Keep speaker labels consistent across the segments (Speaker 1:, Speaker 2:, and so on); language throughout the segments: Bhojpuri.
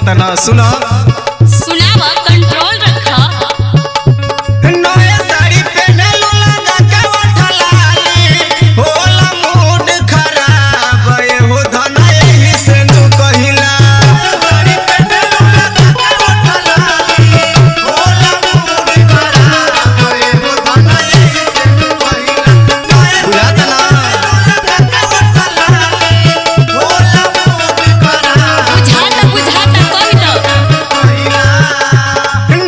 Speaker 1: देता ना सुनो
Speaker 2: सुनावा कंट्रोल रखा
Speaker 1: नया साड़ी पहने लो लगा के उठलाली होला मूड खराब ये हो धना यही से नु कहिला साड़ी पहने लो लगा के उठलाली होला मूड खराब ये हो धना यही से नु कहिला बुझा तना लगा के उठलाली होला मूड खराब
Speaker 2: बुझाता कह दो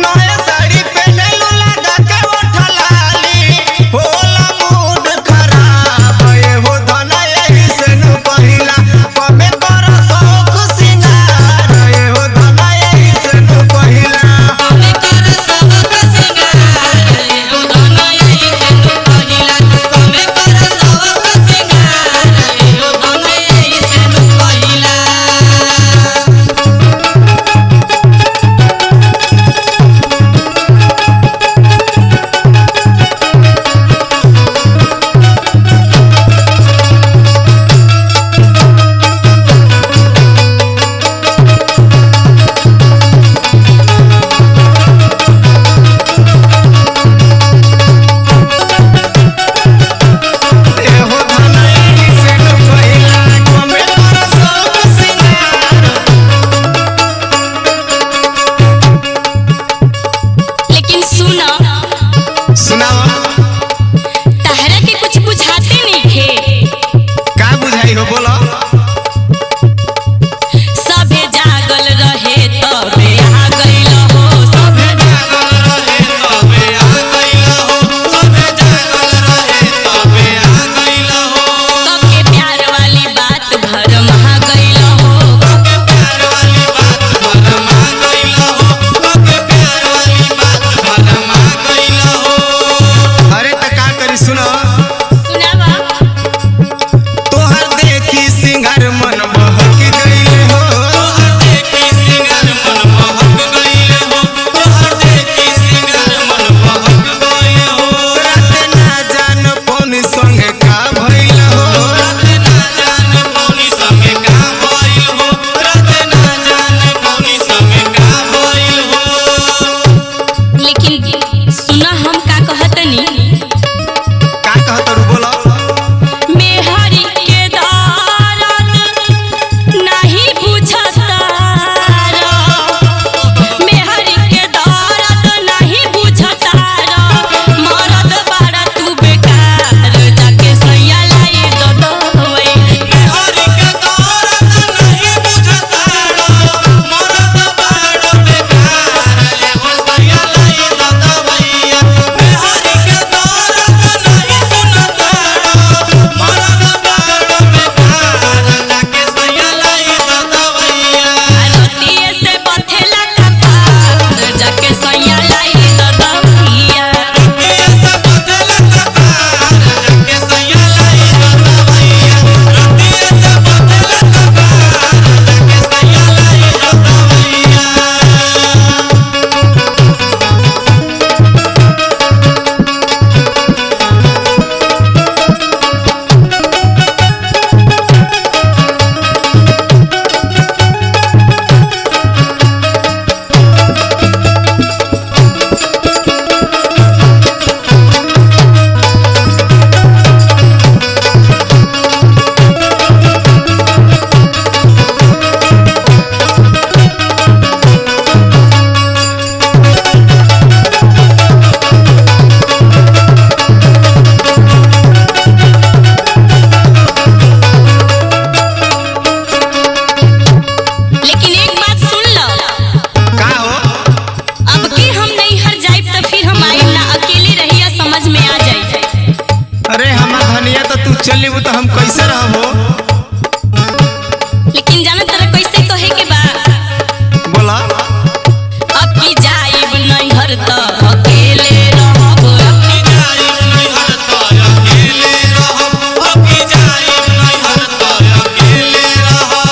Speaker 1: नया साड़ी पहने लो लगा के उठलाली होला मूड खराब ये हो धना यही से नु पहिला कमे कर शौक सिंगार ये हो धना यही से नु पहिला
Speaker 2: कमे कर सबक सिंगार ओ धना यही से नु कहिला कमे कर सबक सिंगार ओ धना यही से नु कहिला
Speaker 1: ये हो धना यही से नु पहिला कमे कर शौक सिंगार
Speaker 2: लेकिन सुना
Speaker 1: सुनाओ
Speaker 2: तहरा के कुछ बुझाते नहीं थे
Speaker 1: का बुझाई हो बोलो
Speaker 2: सबे जागल रहे तबे आ गइल हो सबे
Speaker 1: जागल रहे तबे आ गइला हो सबे जागल रहे तबे आ गइला हो
Speaker 2: सबके प्यार वाली बात भरम आ गइल हो
Speaker 1: के प्यार वाली बात भरमा गइला हो के प्यार वाली बात भरमा गइला हो अरे त का करी सुनो
Speaker 2: सुनावा
Speaker 1: तोहर देखी सिंगार मन बहक गइले हो तोहर देखी सिंगार मन बहक गइले हो तोहर देखी सिंगार मन बहक गइले हो रात ना जान कौन संगे का भइल हो रात ना जान कौन संगे का भइल हो रात ना जान कौन संगे का भइल हो
Speaker 2: लेकिन सुना हम का कहतनी
Speaker 1: का कहत रू बोलो
Speaker 2: मेहरी के दारद नहीं बुझता मेहरी के दारद नहीं बुझता मरद बाड़ा तू बेकार जाके सैया लाई दो दोई
Speaker 1: हरि के दौलत नहीं बुझता मरद बाड़ बेकार एगो सैया लाई दो भैया हरि के दौलत नहीं सुनता मरद बाड़ बेकार जाके सैया लाई दो भैया
Speaker 2: रतिये से बथेला कपार जाके सैया लाई दो दोइया
Speaker 1: ये सब बदल कपार जाके सैया लाई दो भैया रतिये से बदल कपार जाके सैया लाई दो भैया
Speaker 2: लेकिन एक बात सुन लो
Speaker 1: का हो
Speaker 2: अब की हम नहीं हर जाइब तो फिर हम आइब ना अकेले रहिया समझ में आ जाई
Speaker 1: अरे हमार धनिया तो तू चली तो हम कैसे रहबो
Speaker 2: लेकिन जाना तरह कैसे कहे के बा
Speaker 1: बोला
Speaker 2: अब की जाइब नहीं हर तो अकेले रहब अब की
Speaker 1: जाइब नहीं हर तो अकेले रहब अब की जाइब नहीं हर तो अकेले रहब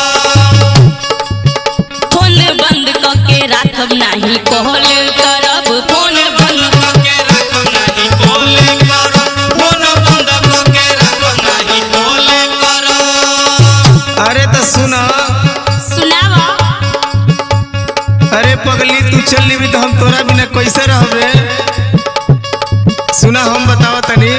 Speaker 2: फोन बंद करके राखब नहीं कॉल करब फोन बंद
Speaker 1: के रखब नहीं कोले करब फोन बंद के रखब नहीं कोले करब अरे तो सुन
Speaker 2: सुनावा
Speaker 1: पगली तू चल ली तो हम तोरा बिना कैसे रहबे। सुना हम बतावा तनी